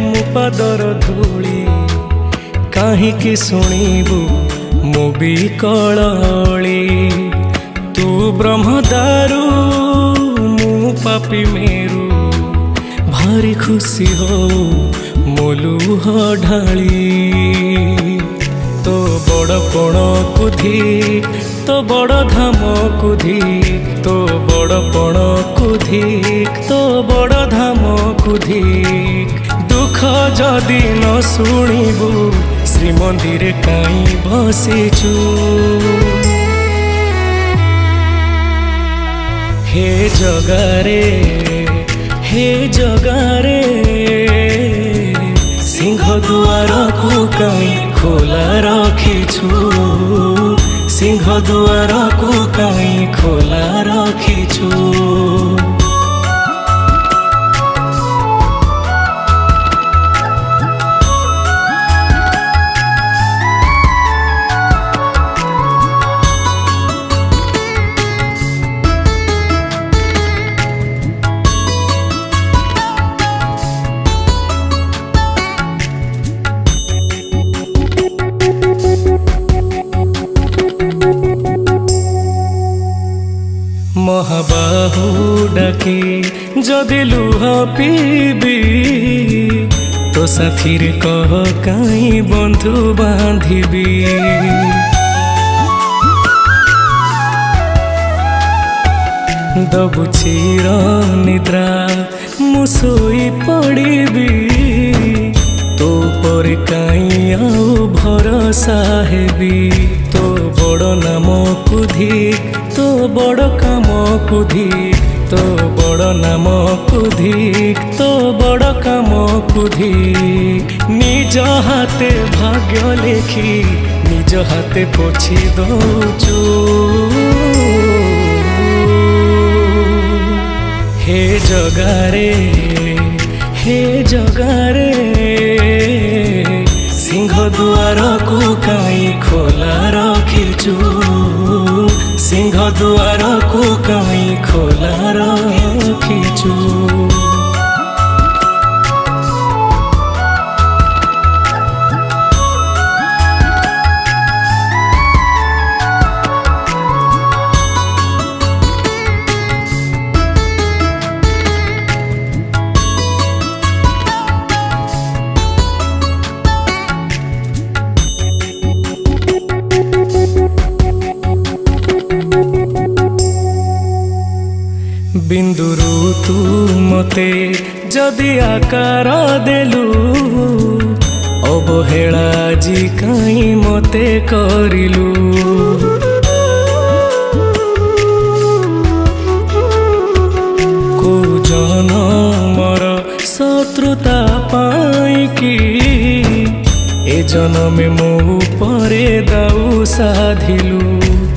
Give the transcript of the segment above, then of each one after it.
ମୋ ପାଦର ଧୂଳି କାହିଁକି ଶୁଣିବୁ ମୋ ବିକଳଳି। ତୁ ବ୍ରହ୍ମଦାରୁ ମୁଁ ପାପି ମେରୁ, ଭାରି ଖୁସି ହଉ ମୋ ଲୁହ ଢାଳି। ତୋ ବଡ଼ପଣକୁ ଧିକ୍, ତୋ ବଡ଼ ଧାମକୁ ଧିକ୍, ତୋ ବଡ଼ପଣକୁ ଧିକ୍, ତୋ ବଡ଼ ଧାମକୁ ଧିକ୍। ଦୁଃଖ ଯଦି ନ ଶୁଣିବୁ ଶ୍ରୀମନ୍ଦିରେ କାହିଁ ବସିଛୁ। ହେ ଜଗାରେ, ହେ ଜଗାରେ, ସିଂହ ଦୁଆରକୁ କାହିଁ ଖୋଲା ରଖିଛୁ। ସିଂହ ଦୁଆରକୁ କାହିଁ ଖୋଲା ରଖିଛୁ। ମହାବାହୁ ଡାକି ଯଦି ଲୁହ ପିଇବି, ତୋ ସାଥିରେ କହ କାହିଁ ବନ୍ଧୁ ବାନ୍ଧିବି। ଦବୁ ଚିର ନିଦ୍ରା ମୁଁ ଶୋଇ ପଡ଼ିବି, ତୋ ପରେ କାହିଁ ଆଉ ଭରସା ହେବି। ତୋ ବଡ଼ ନାମକୁ ଧିକ୍, ତୋ ବଡ଼ କାମକୁ ଧିକ୍, ତୋ ବଡ଼ ନାମକୁ ଧିକ୍, ତୋ ବଡ଼ କାମକୁ ଧିକ୍। ନିଜ ହାତେ ଭାଗ୍ୟ ଲେଖି ନିଜ ହାତେ ପୋଛି ଦଉଛୁ। ହେ ଜଗାରେ, ହେ ଜଗାରେ, ସିଂହ ଦୁଆରକୁ କାହିଁ ଖୋଲା ରଖିଛୁ। ସିଂହ ଦୁଆରକୁ କାହିଁ ଖୋଲା ରଖିଛୁ। ବିନ୍ଦୁରୁ ତୁ ମତେ ଯଦି ଆକାର ଦେଲୁ, ଅବହେଳା ଆଜି କାହିଁ ମତେ କରିଲୁ। କୋଉ ଜନମର ଶତ୍ରୁତା ପାଇଁକି ଏ ଜନମେ ମୋ ଉପରେ ଦାଉ ସାଧିଲୁ।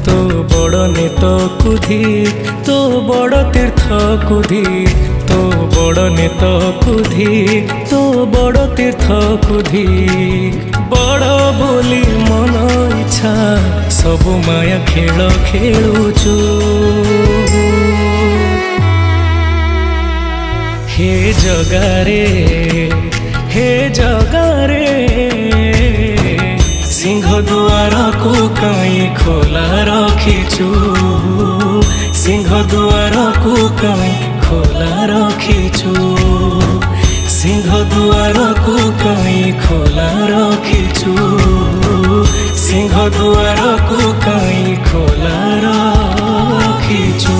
ତୋ ବଡ଼ ନେତକୁ ଧିକ୍, ତୋ ବଡ଼ ତୀର୍ଥକୁ ଧିକ୍, ତୋ ବଡ଼ ନେତକୁ ଧିକ୍, ତୋ ବଡ଼ ତୀର୍ଥକୁ ଧିକ୍। ବଡ଼ ବୋଲି ମନ ଇଚ୍ଛା ସବୁ ମାୟା ଖେଳ ଖେଳୁଛୁ। ହେ ଜଗାରେ, ହେ ଜଗାରେ, ସିଂହ ଦୁଆରକୁ କାହିଁ ଖୋଲା ରଖିଛୁ। ସିଂହ ଦୁଆରକୁ କାହିଁ ଖୋଲା ରଖିଛୁ। ସିଂହ ଦୁଆରକୁ କାହିଁ ଖୋଲା ରଖିଛୁ। ସିଂହ ଦୁଆରକୁ କାହିଁ ଖୋଲା ରଖିଛୁ।